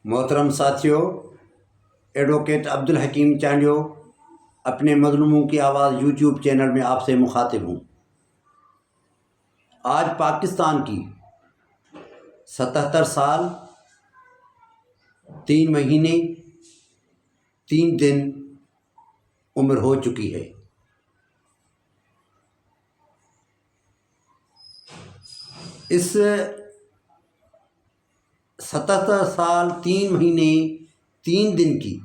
محترم ساتھیوں، ایڈوکیٹ عبدالحکیم چانڈیو اپنے مظلوموں کی آواز یوٹیوب چینل میں آپ سے مخاطب ہوں۔ آج پاکستان کی 77 سال 3 مہینے 3 دن عمر ہو چکی ہے۔ اس 77 سال 3 مہینے 3 دن کی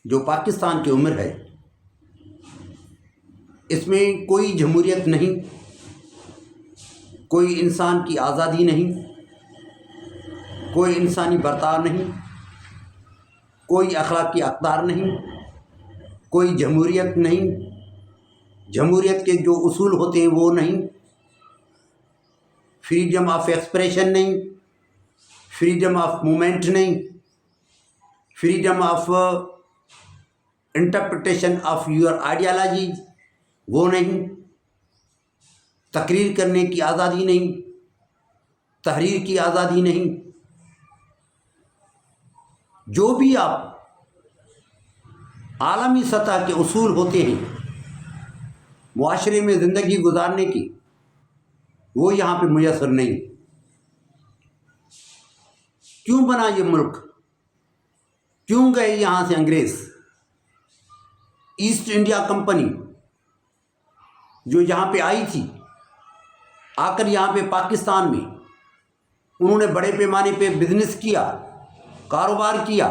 جو پاکستان کی عمر ہے، اس میں کوئی جمہوریت نہیں، کوئی انسان کی آزادی نہیں، کوئی انسانی برتاؤ نہیں، کوئی اخلاقی اقدار نہیں، کوئی جمہوریت نہیں، جمہوریت کے جو اصول ہوتے ہیں وہ نہیں، فریڈم آف ایکسپریشن نہیں، فریڈم آف موومنٹ نہیں، freedom of interpretation of your ideology وہ نہیں، تقریر کرنے کی آزادی نہیں، تحریر کی آزادی نہیں۔ جو بھی آپ عالمی سطح کے اصول ہوتے ہیں معاشرے میں زندگی گزارنے کی، وہ یہاں پہ میسر نہیں۔ کیوں بنا یہ ملک؟ کیوں گئے یہاں سے انگریز؟ ایسٹ انڈیا کمپنی جو یہاں پہ آئی تھی، آ کر یہاں پہ پاکستان میں انہوں نے بڑے پیمانے پہ بزنس کیا، کاروبار کیا،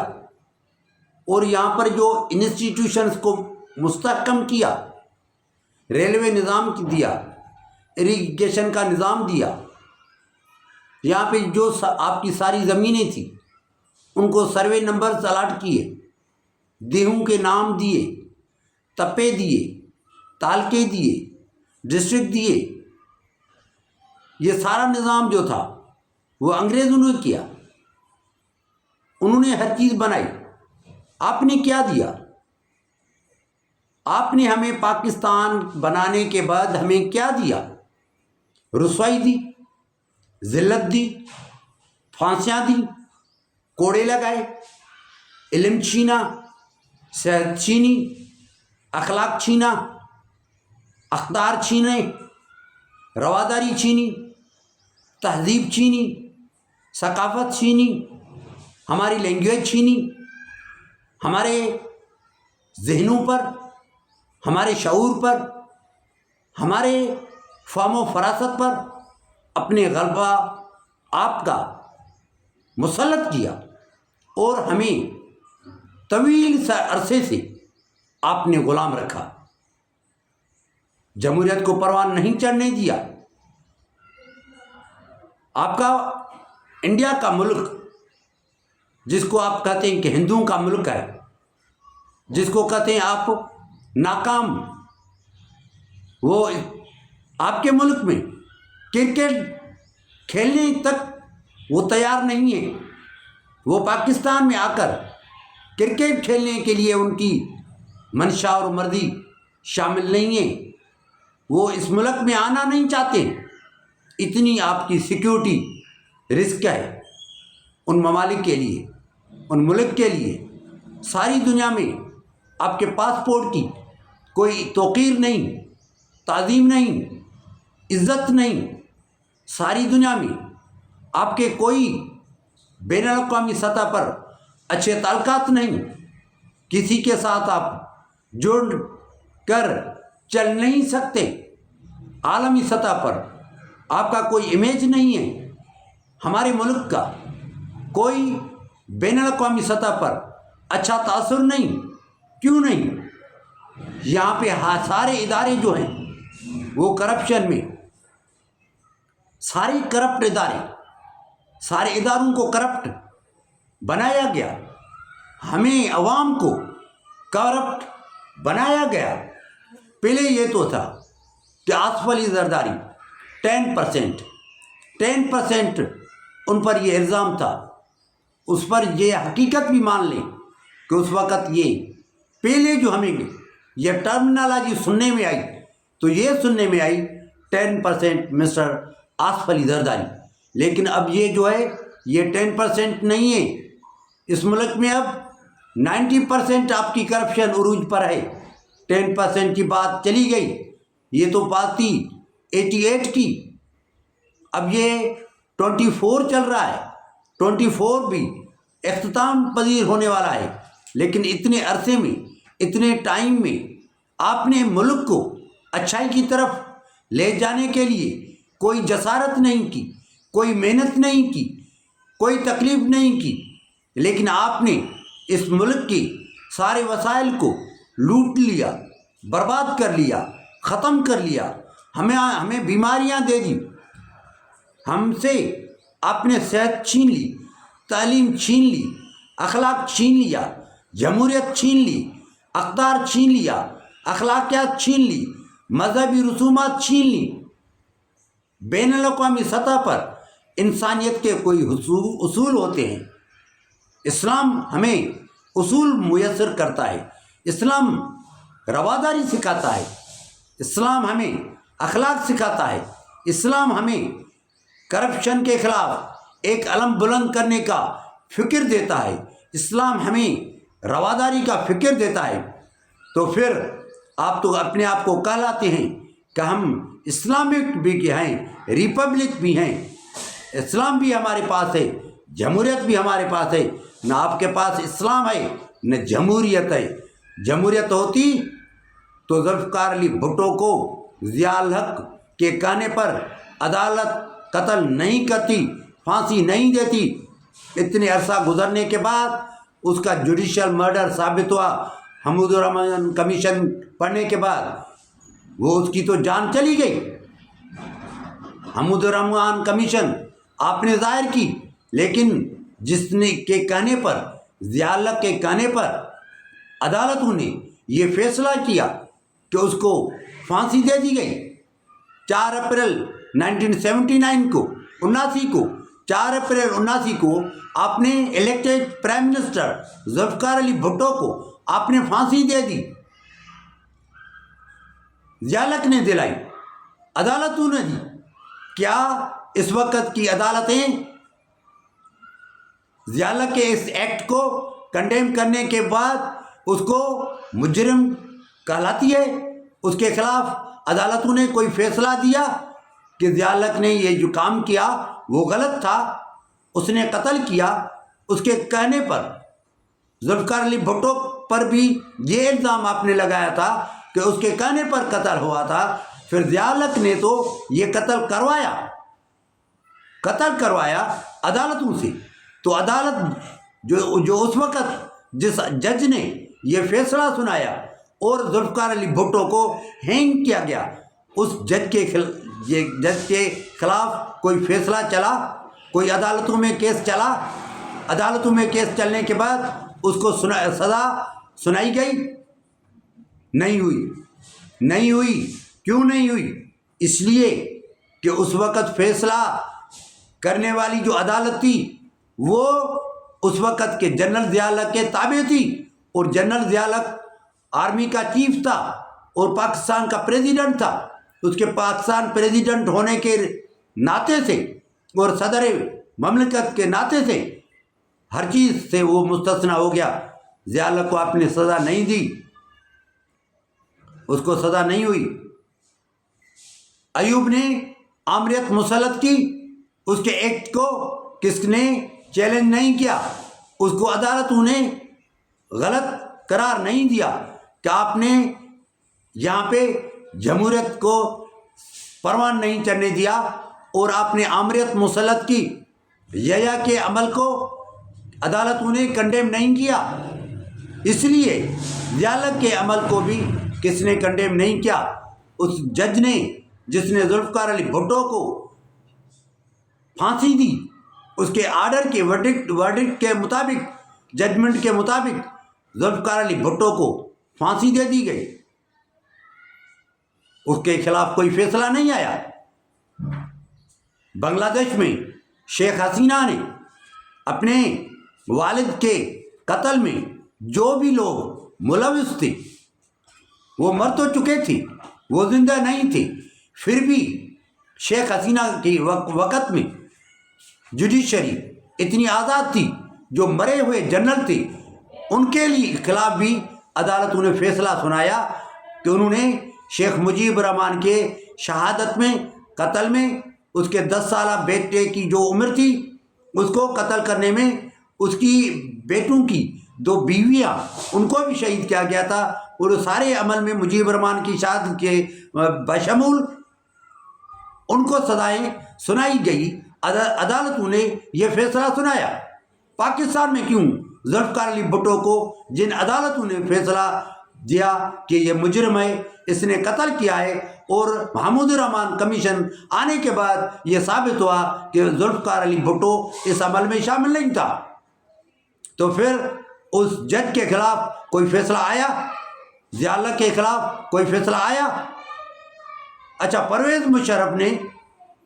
اور یہاں پر جو انسٹیٹیوشنز کو مستحکم کیا، ریلوے نظام دیا، اریگیشن کا نظام دیا، یہاں پہ جو آپ کی ساری زمینیں تھیں ان کو سروے نمبرز الاٹ کیے، دیہوں کے نام دیے، تپے دیے، تعلقے دیے، ڈسٹرکٹ دیے، یہ سارا نظام جو تھا وہ انگریزوں نے کیا۔ انہوں نے ہر چیز بنائی۔ آپ نے کیا دیا؟ آپ نے ہمیں پاکستان بنانے کے بعد ہمیں کیا دیا؟ رسوائی دی، ذلت دی، پھانسیاں دی، کوڑے لگائے، علم چھینا، صحت چھینی، اخلاق چھینا، اقدار چھینے، رواداری چھینی، تہذیب چھینی، ثقافت چھینی، ہماری لینگویج چھینی، ہمارے ذہنوں پر، ہمارے شعور پر، ہمارے فہم و فراست پر اپنے غلبہ آپ کا مسلط کیا، اور ہمیں طویل عرصے سے آپ نے غلام رکھا، جمہوریت کو پروان نہیں چڑھنے دیا۔ آپ کا انڈیا کا ملک، جس کو آپ کہتے ہیں کہ ہندوؤں کا ملک ہے، جس کو کہتے ہیں آپ ناکام، وہ آپ کے ملک میں کرکٹ کھیلنے تک وہ تیار نہیں ہے۔ وہ پاکستان میں آ کر کرکٹ کھیلنے کے لیے ان کی منشا اور مرضی شامل نہیں ہے، وہ اس ملک میں آنا نہیں چاہتے۔ اتنی آپ کی سیکیورٹی رسک ہے ان ممالک کے لیے، ان ملک کے لیے۔ ساری دنیا میں آپ کے پاسپورٹ کی کوئی توقیر نہیں، تعظیم نہیں، عزت نہیں۔ ساری دنیا میں آپ کے کوئی بین الاقوامی سطح پر اچھے تعلقات نہیں، کسی کے ساتھ آپ جڑ کر چل نہیں سکتے۔ عالمی سطح پر آپ کا کوئی امیج نہیں ہے، ہمارے ملک کا کوئی بین الاقوامی سطح پر اچھا تاثر نہیں۔ کیوں نہیں؟ یہاں پہ سارے ادارے جو ہیں وہ کرپشن میں، سارے کرپٹ ادارے، سارے اداروں کو کرپٹ بنایا گیا، ہمیں عوام کو کرپٹ بنایا گیا۔ پہلے یہ تو تھا کہ آصف علی زرداری 10% ان پر یہ الزام تھا، اس پر یہ حقیقت بھی مان لیں کہ اس وقت یہ پہلے جو ہمیں یہ ٹرمنالوجی سننے میں آئی تو یہ سننے میں آئی 10% مسٹر آصف علی زرداری، لیکن اب یہ جو ہے یہ 10% نہیں ہے، اس ملک میں اب 90% آپ کی کرپشن عروج پر ہے. 10% کی بات چلی گئی. یہ تو بات تھی 88 کی. اب یہ 24 چل رہا ہے. 24 بھی اختتام پذیر ہونے والا ہے. لیکن اتنے عرصے میں، اتنے ٹائم میں آپ نے ملک کو اچھائی کی طرف لے جانے کے لیے کوئی جسارت نہیں کی، کوئی محنت نہیں کی، کوئی تکلیف نہیں کی. لیکن آپ نے اس ملک کے سارے وسائل کو لوٹ لیا، برباد کر لیا، ختم کر لیا. ہمیں بیماریاں دے دی. ہم سے آپ نے صحت چھین لی، تعلیم چھین لی، اخلاق چھین لیا، جمہوریت چھین لی، اقدار چھین لیا، اخلاقیات چھین لی، مذہبی رسومات چھین لی. بین الاقوامی سطح پر انسانیت کے کوئی اصول ہوتے ہیں. اسلام ہمیں اصول میسر کرتا ہے. اسلام رواداری سکھاتا ہے. اسلام ہمیں اخلاق سکھاتا ہے. اسلام ہمیں کرپشن کے خلاف ایک علم بلند کرنے کا فکر دیتا ہے. اسلام ہمیں رواداری کا فکر دیتا ہے. تو پھر آپ تو اپنے آپ کو کہلاتے ہیں کہ ہم اسلامک بھی ہیں، ریپبلک بھی ہیں. اسلام بھی ہمارے پاس ہے، جمہوریت بھی ہمارے پاس ہے. نہ آپ کے پاس اسلام ہے نہ جمہوریت ہے. جمہوریت ہوتی تو ذوالفقار علی بھٹو کو ضیاء الحق کے کہنے پر عدالت قتل نہیں کرتی، پھانسی نہیں دیتی. اتنے عرصہ گزرنے کے بعد اس کا جوڈیشل مرڈر ثابت ہوا. حمود الرحمن کمیشن پڑھنے کے بعد وہ اس کی تو جان چلی گئی. حمود الرحمن کمیشن آپ نے ظاہر کی، لیکن جس نے کے کہنے پر، ضیاء الحق کے کہنے پر عدالتوں نے یہ فیصلہ کیا کہ اس کو پھانسی دے دی گئی. 4 اپریل 1979 کو 4 اپریل 79 کو آپ نے elected prime minister Zulfiqar Ali Bhutto کو آپ نے پھانسی دے دی. ضیاء الحق نے دلائی، عدالتوں نے دی. کیا اس وقت کی عدالتیں ضیاء الحق کے اس ایکٹ کو کنڈیم کرنے کے بعد اس کو مجرم کہلاتی ہے؟ اس کے خلاف عدالتوں نے کوئی فیصلہ دیا کہ ضیاء الحق نے یہ جو کام کیا وہ غلط تھا، اس نے قتل کیا؟ اس کے کہنے پر ذوالفقار علی بھٹو پر بھی یہ الزام آپ نے لگایا تھا کہ اس کے کہنے پر قتل ہوا تھا. پھر ضیاء الحق نے تو یہ قتل کروایا عدالتوں سے. تو عدالت جو اس وقت جس جج نے یہ فیصلہ سنایا اور ذوالفقار علی بھٹو کو ہینگ کیا گیا، اس جج کے خلاف کوئی فیصلہ چلا؟ کوئی عدالتوں میں کیس چلا؟ عدالتوں میں کیس چلنے کے بعد اس کو سزا سنائی گئی؟ نہیں ہوئی. کیوں نہیں ہوئی؟ اس لیے کہ اس وقت فیصلہ کرنے والی جو عدالت تھی وہ اس وقت کے جنرل ضیاء الحق کے تابع تھی. اور جنرل ضیاء الحق آرمی کا چیف تھا اور پاکستان کا پریزیڈنٹ تھا. اس کے پاکستان پریزیڈنٹ ہونے کے ناطے سے اور صدر مملکت کے ناطے سے ہر چیز سے وہ مستثنی ہو گیا. ضیاء الحق کو آپ نے سزا نہیں دی، اس کو سزا نہیں ہوئی. ایوب نے آمریت مسلط کی، اس کے ایکٹ کو کس نے چیلنج نہیں کیا. اس کو عدالتوں نے غلط قرار نہیں دیا کہ آپ نے یہاں پہ جمہوریت کو پروان نہیں چڑھنے دیا اور آپ نے آمریت مسلط کی. یحییٰ کے عمل کو عدالتوں نے کنڈیم نہیں کیا. اس لیے ضیاء الحق کے عمل کو بھی کس نے کنڈیم نہیں کیا؟ اس جج نے جس نے ذوالفقار علی بھٹو کو پھانسی دی. اس کے آرڈر کے ورڈکٹ کے مطابق، ججمنٹ کے مطابق ذوالفقار علی بھٹو کو پھانسی دے دی گئی. اس کے خلاف کوئی فیصلہ نہیں آیا. بنگلہ دیش میں شیخ حسینہ نے اپنے والد کے قتل میں جو بھی لوگ ملوث تھے وہ مر تو چکے تھے، وہ زندہ نہیں تھے. پھر بھی شیخ حسینہ کے وقت میں جوڈیشری اتنی آزاد تھی جو مرے ہوئے جنرل تھے ان کے لیے خلاف بھی عدالتوں نے فیصلہ سنایا کہ انہوں نے شیخ مجیب الرحمان کے شہادت میں، قتل میں، اس کے 10 سالہ بیٹے کی جو عمر تھی اس کو قتل کرنے میں، اس کی بیٹوں کی 2 بیویاں ان کو بھی شہید کیا گیا تھا، اور سارے عمل میں مجیب الرحمان کی شہادت کے بشمول ان کو سزائیں سنائی گئی۔ عدالتوں نے یہ فیصلہ سنایا۔ پاکستان میں کیوں ذوالفقار علی بھٹو کو جن عدالتوں نے فیصلہ دیا کہ یہ مجرم ہے، اس نے قتل کیا ہے، اور محمود الرحمان کمیشن آنے کے بعد یہ ثابت ہوا کہ ذوالفقار علی بھٹو اس عمل میں شامل نہیں تھا، تو پھر اس جج کے خلاف کوئی فیصلہ آیا؟ ضیاء اللہ کے خلاف کوئی فیصلہ آیا؟ اچھا، پرویز مشرف نے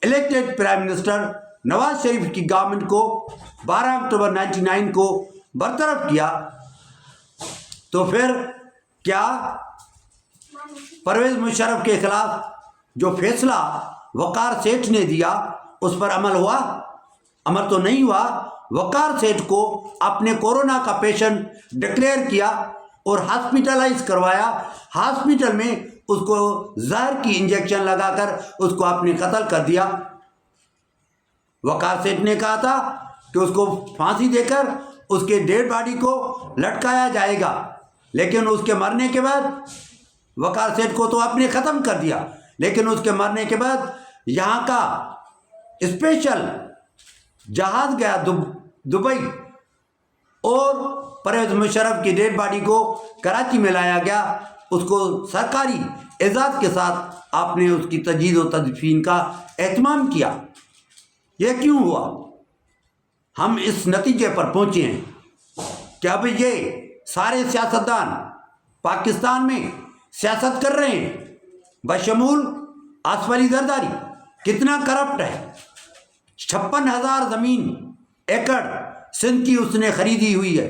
elected prime minister Nawaz Sharif کی گورنمنٹ کو 12 اکتوبر 1999 کو برطرف کیا، تو پھر کیا پرویز مشرف کے خلاف جو فیصلہ وقار سیٹھ نے دیا اس پر عمل ہوا؟ عمل تو نہیں ہوا۔ وقار سیٹھ کو اپنے کورونا کا پیشنٹ ڈکلیئر کیا اور ہاسپٹلائز کروایا، ہاسپٹل میں اس کو زہر کی انجیکشن لگا کر اس کو آپ نے قتل کر دیا۔ وقار سیٹھ نے کہا تھا کہ اس کو پھانسی دے کر اس کے ڈیڈ باڈی کو لٹکایا جائے گا، لیکن اس کے مرنے کے بعد وقار سیٹھ کو تو آپ نے ختم کر دیا، لیکن اس کے مرنے کے بعد یہاں کا اسپیشل جہاز گیا دبئی، اور پرویز مشرف کی ڈیڈ باڈی کو کراچی میں لایا گیا، اس کو سرکاری اعزاز کے ساتھ آپ نے اس کی تجہیز و تدفین کا اہتمام کیا۔ یہ کیوں ہوا؟ ہم اس نتیجے پر پہنچے ہیں کہ اب یہ سارے سیاستدان پاکستان میں سیاست کر رہے ہیں، بشمول آصف علی زرداری کتنا کرپٹ ہے۔ 56,000 زمین ایکڑ سندھ کی اس نے خریدی ہوئی ہے،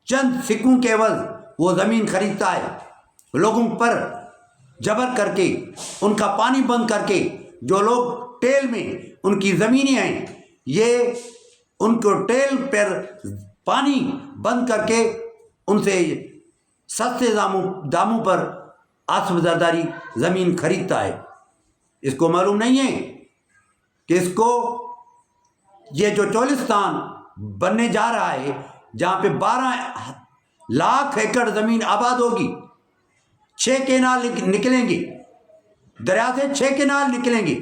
چند سکوں کے عوض وہ زمین خریدتا ہے، لوگوں پر جبر کر کے، ان کا پانی بند کر کے، جو لوگ ٹیل میں ان کی زمینیں ہیں، یہ ان کو ٹیل پر پانی بند کر کے ان سے سستے داموں پر آصف زرداری زمین خریدتا ہے۔ اس کو معلوم نہیں ہے کہ اس کو یہ جو چولستان بننے جا رہا ہے، جہاں پہ 12 لاکھ ایکڑ زمین آباد ہوگی، 6 کینال نکلیں گے، دریا سے 6 کینال نکلیں گے،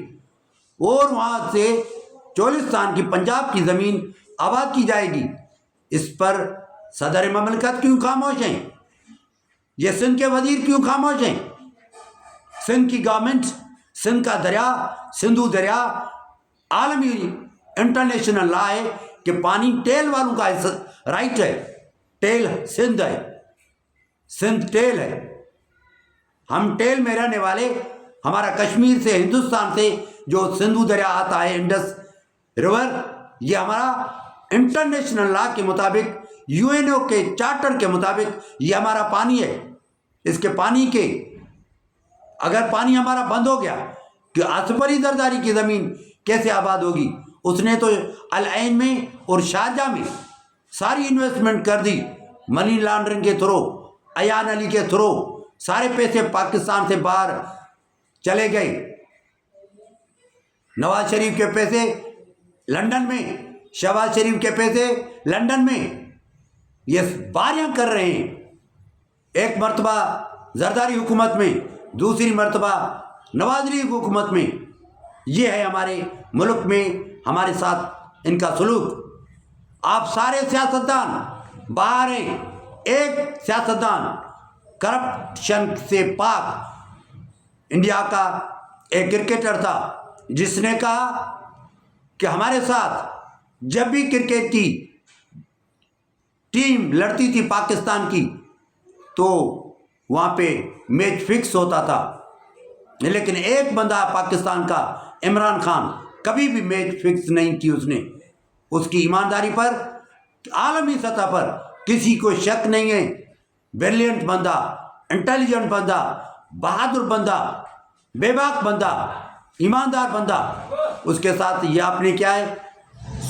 اور وہاں سے چولستان کی، پنجاب کی زمین آباد کی جائے گی۔ اس پر صدر مملکت کیوں خاموش ہیں؟ یہ سندھ کے وزیر کیوں خاموش ہیں؟ سندھ کی گورنمنٹ، سندھ کا دریا، سندھو دریا عالمی انٹرنیشنل لا ہے کہ پانی ٹیل والوں کا رائٹ ہے، ٹیل سندھ ہے، سندھ ٹیل ہے، ہم ٹیل میں رہنے والے، ہمارا کشمیر سے، ہندوستان سے جو سندھو دریا آتا ہے، انڈس ریور، یہ ہمارا انٹرنیشنل لا کے مطابق، UN کے چارٹر کے مطابق یہ ہمارا پانی ہے۔ اس کے پانی کے اگر پانی ہمارا بند ہو گیا کہ آصف علی زرداری کی زمین کیسے آباد ہوگی؟ اس نے تو العین میں اور شارجہ میں ساری انویسٹمنٹ کر دی، منی لانڈرنگ کے تھرو، ایان علی کے تھرو، سارے پیسے پاکستان سے باہر چلے گئے، نواز شریف کے پیسے لندن میں، شہباز شریف کے پیسے لندن میں، یہ باریاں کر رہے ہیں، ایک مرتبہ زرداری حکومت میں، دوسری مرتبہ نواز شریف حکومت میں۔ یہ ہے ہمارے ملک میں ہمارے ساتھ ان کا سلوک۔ آپ سارے سیاستدان باہر ہیں، ایک سیاستدان کرپشن سے پاک، انڈیا کا ایک کرکٹر تھا جس نے کہا کہ ہمارے ساتھ جب بھی کرکٹ کی ٹیم لڑتی تھی پاکستان کی تو وہاں پہ میچ فکس ہوتا تھا، لیکن ایک بندہ پاکستان کا عمران خان کبھی بھی میچ فکس نہیں کی اس نے۔ اس کی ایمانداری پر عالمی سطح پر کسی کو شک نہیں ہے، بریلینٹ بندہ، انٹیلیجنٹ بندہ، بہادر بندہ، بے باک بندہ، ایماندار بندہ، اس کے ساتھ یہ آپ نے کیا ہے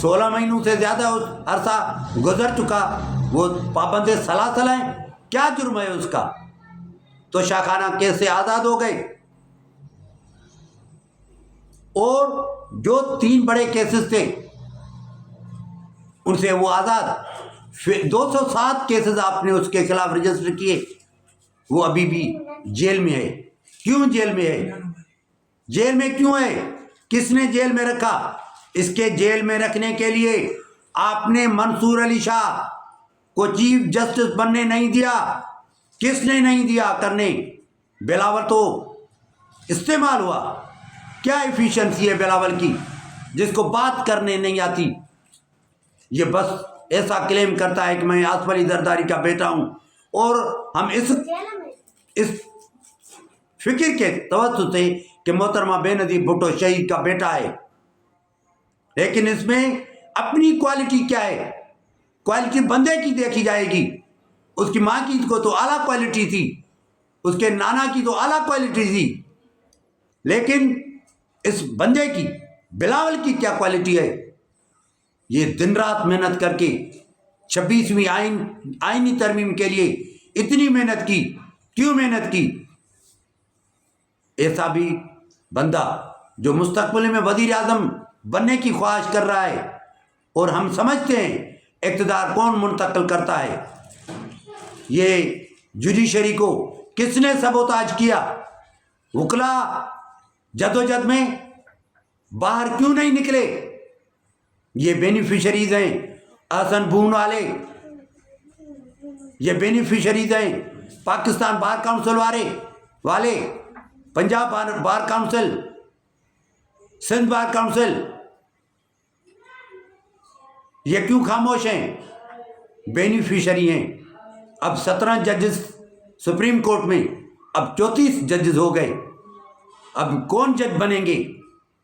16 مہینوں سے زیادہ عرصہ گزر چکا، وہ پابند سلاسل ہیں، کیا جرم ہے اس کا؟ تو شاخانہ کیس سے آزاد ہو گئے۔ اور جو 3 بڑے کیسز تھے ان سے وہ آزاد۔ 207 کیسز آپ نے اس کے خلاف رجسٹر کیے، وہ ابھی بھی جیل میں ہے۔ کیوں جیل میں ہے؟ جیل میں کیوں ہے؟ کس نے جیل میں رکھا؟ اس کے جیل میں رکھنے کے لیے آپ نے منصور علی شاہ کو چیف جسٹس بننے نہیں دیا۔ کس نے نہیں دیا کرنے؟ بلاول تو استعمال ہوا۔ کیا ایفیشنسی ہے بلاول کی، جس کو بات کرنے نہیں آتی؟ یہ بس ایسا کلیم کرتا ہے کہ میں آصف علی زرداری کا بیٹا ہوں، اور ہم اس فکر کے توسط سے کہ محترمہ بے نظیر بھٹو شہید کا بیٹا ہے، لیکن اس میں اپنی کوالٹی کیا ہے؟ کوالٹی بندے کی دیکھی جائے گی۔ اس کی ماں کی کو تو اعلیٰ کوالٹی تھی، اس کے نانا کی تو اعلیٰ کوالٹی تھی، لیکن اس بندے کی، بلاول کی کیا کوالٹی ہے؟ یہ دن رات محنت کر کے 26ویں آئینی ترمیم کے لیے اتنی محنت کی۔ کیوں محنت کی؟ ایسا بھی بندہ جو مستقبل میں وزیر اعظم بننے کی خواہش کر رہا ہے، اور ہم سمجھتے ہیں اقتدار کون منتقل کرتا ہے۔ یہ جوڈیشری کو کس نے سبوتاج کیا؟ وکلا جدوجہد میں باہر کیوں نہیں نکلے؟ یہ بینیفیشریز ہیں احسن بھون والے، یہ بینیفیشریز ہیں پاکستان بار کونسل والے، Punjab bar council, Sindh bar council. یہ کیوں خاموش ہیں؟ بینیفیشری ہیں۔ اب 17 ججز سپریم کورٹ میں، اب 34 ججز ہو گئے۔ اب کون جج بنیں گے؟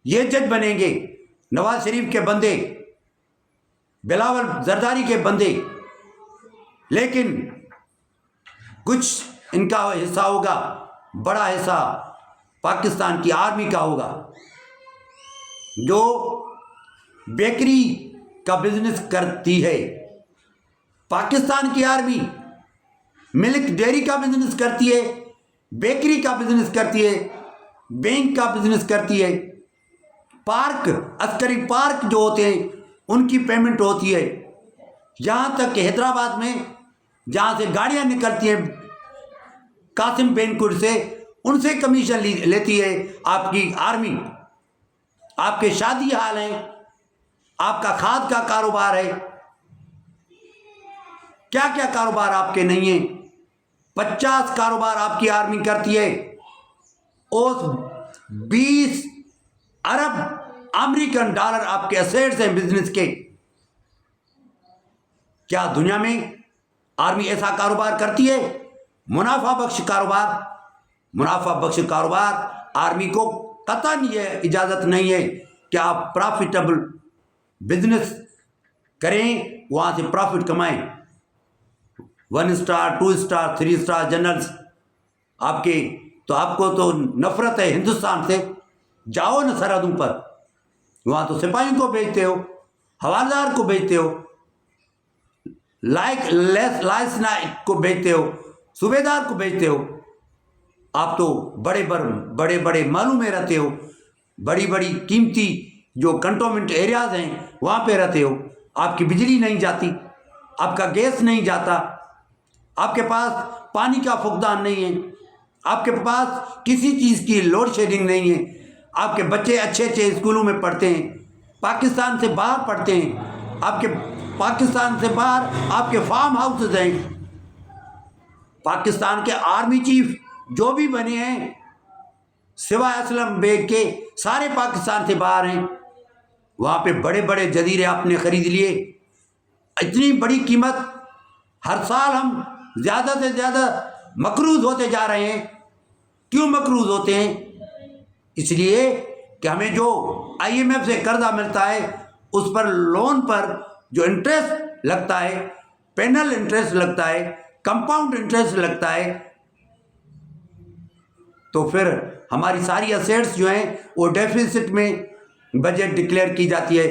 یہ جج بنیں گے نواز شریف کے بندے، بلاول زرداری کے بندے، لیکن کچھ ان کا حصہ ہوگا، بڑا حصہ پاکستان کی آرمی کا ہوگا، جو بیکری کا بزنس کرتی ہے۔ پاکستان کی آرمی ملک ڈیری کا بزنس کرتی ہے، بیکری کا بزنس کرتی ہے، بینک کا بزنس کرتی ہے، پارک، عسکری پارک جو ہوتے ہیں ان کی پیمنٹ ہوتی ہے۔ یہاں تک کہ حیدرآباد میں جہاں سے گاڑیاں نکلتی ہیں قاسم بینکور سے، ان سے کمیشن لیتی ہے آپ کی آرمی۔ آپ کے شادی حال ہیں، آپ کا کھاد کا کاروبار ہے، کیا کیا کاروبار آپ کے نہیں ہیں؟ 50 کاروبار آپ کی آرمی کرتی ہے، اور 20 ارب امریکن ڈالر آپ کے ایسیٹس ہیں بزنس کے۔ کیا دنیا میں آرمی ایسا کاروبار کرتی ہے؟ منافع بخش کاروبار۔ منافع بخش کاروبار آرمی کو قطعاً یہ اجازت نہیں ہے کہ آپ پرافٹیبل بزنس کریں، وہاں سے پرافٹ کمائیں۔ 1 اسٹار 2 اسٹار 3 اسٹار جنرلز آپ کے، تو آپ کو تو نفرت ہے ہندوستان سے۔ جاؤ نا سرحدوں پر، وہاں تو سپاہیوں کو بھیجتے ہو، حوالدار کو بھیجتے ہو، لائس نائک کو بھیجتے ہو، صوبیدار کو بھیجتے ہو۔ آپ تو بڑے بڑے محلوں میں رہتے ہو، بڑی بڑی قیمتی جو کنٹونمنٹ ایریاز ہیں وہاں پہ رہتے ہو۔ آپ کی بجلی نہیں جاتی، آپ کا گیس نہیں جاتا، آپ کے پاس پانی کا فقدان نہیں ہے، آپ کے پاس کسی چیز کی لوڈ شیڈنگ نہیں ہے، آپ کے بچے اچھے اسکولوں میں پڑھتے ہیں، پاکستان سے باہر پڑھتے ہیں، آپ کے پاکستان سے باہر آپ کے فارم ہاؤسز ہیں۔ پاکستان کے آرمی چیف جو بھی بنے ہیں سوائے اسلم بیگ کے، سارے پاکستان سے باہر ہیں۔ وہاں پہ بڑے بڑے جزیرے آپ نے خرید لیے، اتنی بڑی قیمت۔ ہر سال ہم زیادہ سے زیادہ مقروض ہوتے جا رہے ہیں۔ کیوں مقروض ہوتے ہیں؟ اس لیے کہ ہمیں جو IMF سے قرضہ ملتا ہے اس پر لون پر جو انٹرسٹ لگتا ہے، پینل انٹرسٹ لگتا ہے، کمپاؤنڈ انٹرسٹ لگتا ہے، تو پھر ہماری ساری اسیٹس جو ہیں وہ ڈیفیسٹ میں بجٹ ڈکلیئر کی جاتی ہے۔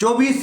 24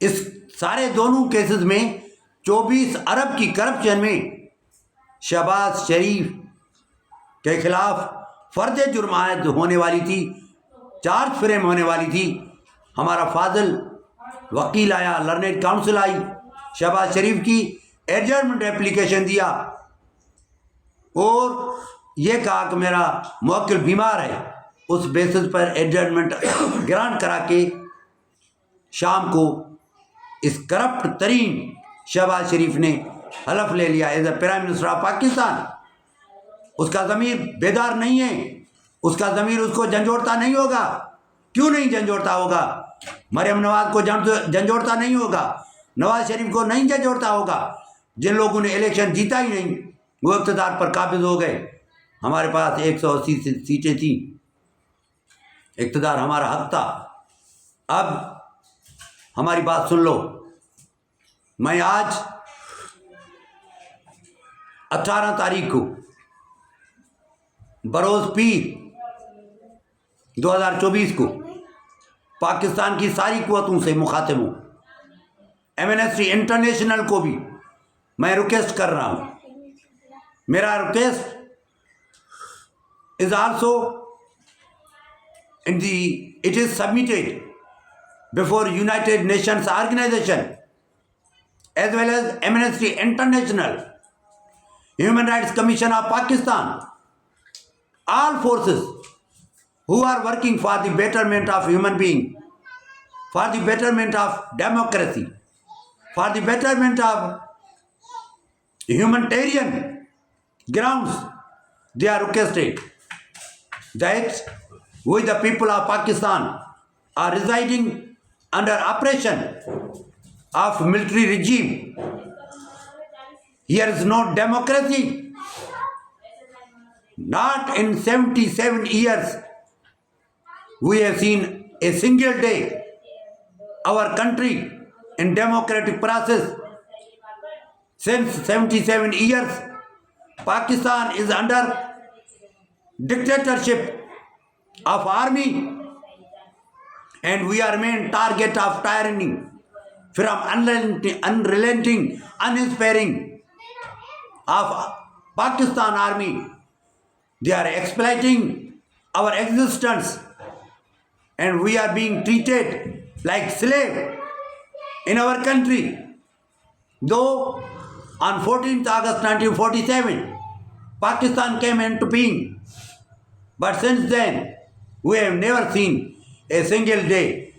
اس سارے دونوں کیسز میں 24 ارب کی کرپشن میں شہباز شریف کے خلاف فرد جرم عائد ہونے والی تھی، چارج فریم ہونے والی تھی. ہمارا فاضل وکیل آیا، لرنڈ کاؤنسل آئی، شہباز شریف کی ایڈجرمنٹ اپلیکیشن دیا اور یہ کہا کہ میرا موکل بیمار ہے. اس بیسس پر ایڈجرمنٹ گرانٹ کرا کے شام کو اس کرپٹ ترین شہباز شریف نے حلف لے لیا as a prime minister of Pakistan. اس کا ضمیر بیدار نہیں ہے، اس کا ضمیر اس کو جھنجھوڑتا نہیں ہوگا. کیوں نہیں جھنجھوڑتا ہوگا؟ مریم نواز کو جھنجھوڑتا نہیں ہوگا، نواز شریف کو نہیں جھنجھوڑتا ہوگا. جن لوگوں نے الیکشن جیتا ہی نہیں وہ اقتدار پر قابض ہو گئے. ہمارے پاس 180 سیٹیں تھیں، اقتدار ہمارا حق تھا. اب ہماری بات سن لو. میں آج 18 تاریخ کو بروز پیر 2024 کو پاکستان کی ساری قوتوں سے مخاطب ہوں. ایمنسٹی انٹرنیشنل کو بھی میں ریکویسٹ کر رہا ہوں. میرا request is also it is submitted before United Nations organization as well as Amnesty International, Human Rights Commission of Pakistan, all forces who are working for the betterment of human being, for the betterment of democracy, for the betterment of humanitarian grounds. They are requested that we the people of Pakistan are residing under oppression of military regime. Here is no democracy. Not in 77 years we have seen a single day our country in democratic process. Since 77 years Pakistan is under dictatorship of army and we are main target of tyranny from unrelenting, unsparing of Pakistan army. They are exploiting our existence and we are being treated like slave in our country. Though on 14th August 1947 Pakistan came into being, but since then we have never seen a single day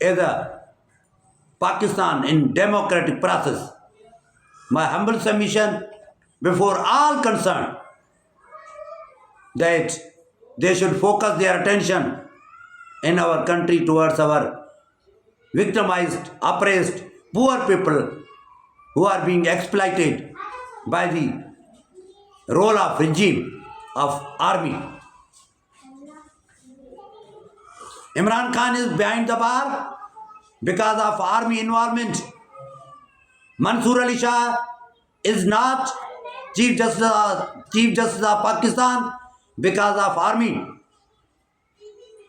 as a Pakistan in democratic process. My humble submission before all concerned that they should focus their attention in our country towards our victimized, oppressed, poor people who are being exploited by the role of regime of army. Imran Khan is behind the bar because of army involvement. Mansoor Ali Shah is not Chief Justice of Pakistan because of army.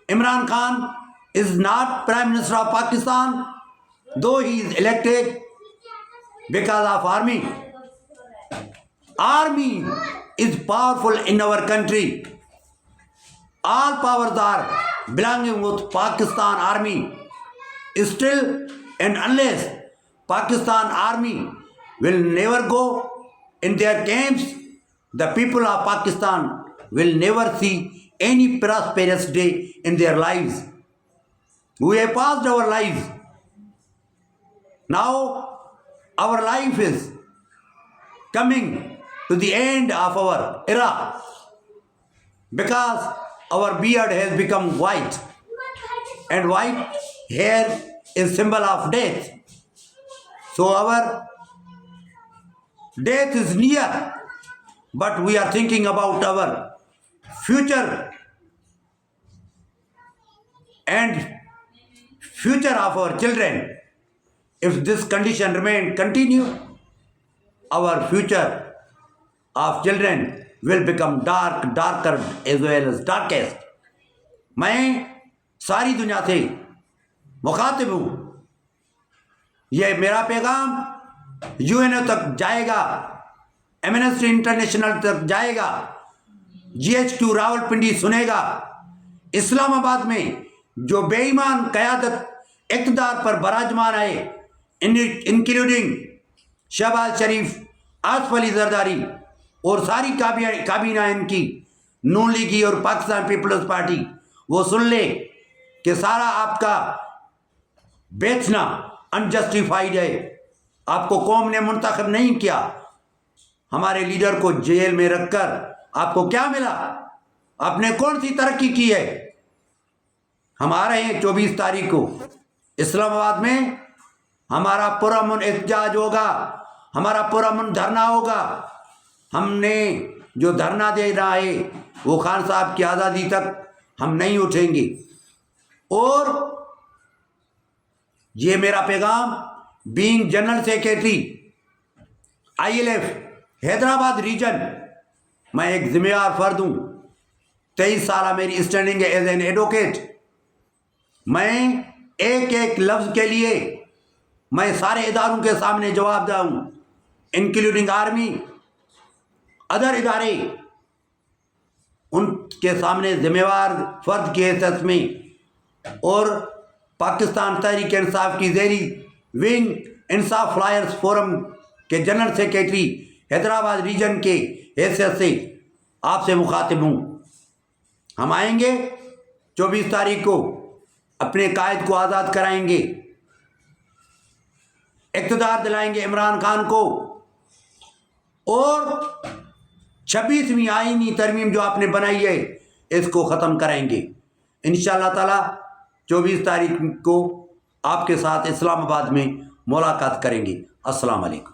Imran Khan is not Prime Minister of Pakistan, though he is elected because of army. Army is powerful in our country. All powers are belonging with Pakistan army. Still and unless Pakistan army will never go in their camps, the people of Pakistan will never see any prosperous day in their lives. We have passed our lives. Now our life is coming to the end of our era because our beard has become white and white hair is symbol of death. So our death is near, but we are thinking about our future and future of our children. If this condition continue, our future of children will become darker as well as darkest. میں ساری دنیا سے مخاطب ہوں یہ میرا پیغام UN تک جائے گا, ایمنسٹی انٹرنیشنل تک جائے گا, GHQ راولپنڈی سنے گا. اسلام آباد میں جو بے ایمان قیادت اقتدار پر براجمان ہے, انکلوڈنگ شہباز شریف, آصف علی زرداری اور ساری کابینہ ان کی نون لیگی اور پاکستان پیپلز پارٹی, وہ سن لے کہ سارا آپ کا بیچنا انجسٹیفائیڈ ہے. آپ کو قوم نے منتخب نہیں کیا. ہمارے لیڈر کو جیل میں رکھ کر آپ کو کیا ملا؟ آپ نے کون سی ترقی کی ہے؟ ہم آ رہے ہیں 24 تاریخ کو اسلام آباد میں. ہمارا پرامن احتجاج ہوگا, ہمارا پرامن دھرنا ہوگا. ہم نے جو دھرنا دے رہا ہے وہ خان صاحب کی آزادی تک ہم نہیں اٹھیں گے. اور یہ میرا پیغام being general secretary ILF Hyderabad region, میں ایک ذمہ دار فرد ہوں. 23 سالہ میری اسٹینڈنگ ہے ایز این ایڈوکیٹ. میں ایک ایک لفظ کے لیے میں سارے اداروں کے سامنے جواب دہ ہوں, انکلوڈنگ آرمی, ادر ادارے, ان کے سامنے ذمہ دار فرد کے حیثیت میں. اور پاکستان تحریک انصاف کی ذیلی ونگ انصاف لائرز فورم کے جنرل سیکریٹری حیدرآباد ریجن کے حیثیت سے آپ سے مخاطب ہوں. ہم آئیں گے 24 تاریخ کو, اپنے قائد کو آزاد کرائیں گے, اقتدار دلائیں گے عمران خان کو, اور 26ویں آئینی ترمیم جو آپ نے بنائی ہے اس کو ختم کرائیں گے انشاءاللہ تعالی. 24 تاریخ کو آپ کے ساتھ اسلام آباد میں ملاقات کریں گے. السلام علیکم.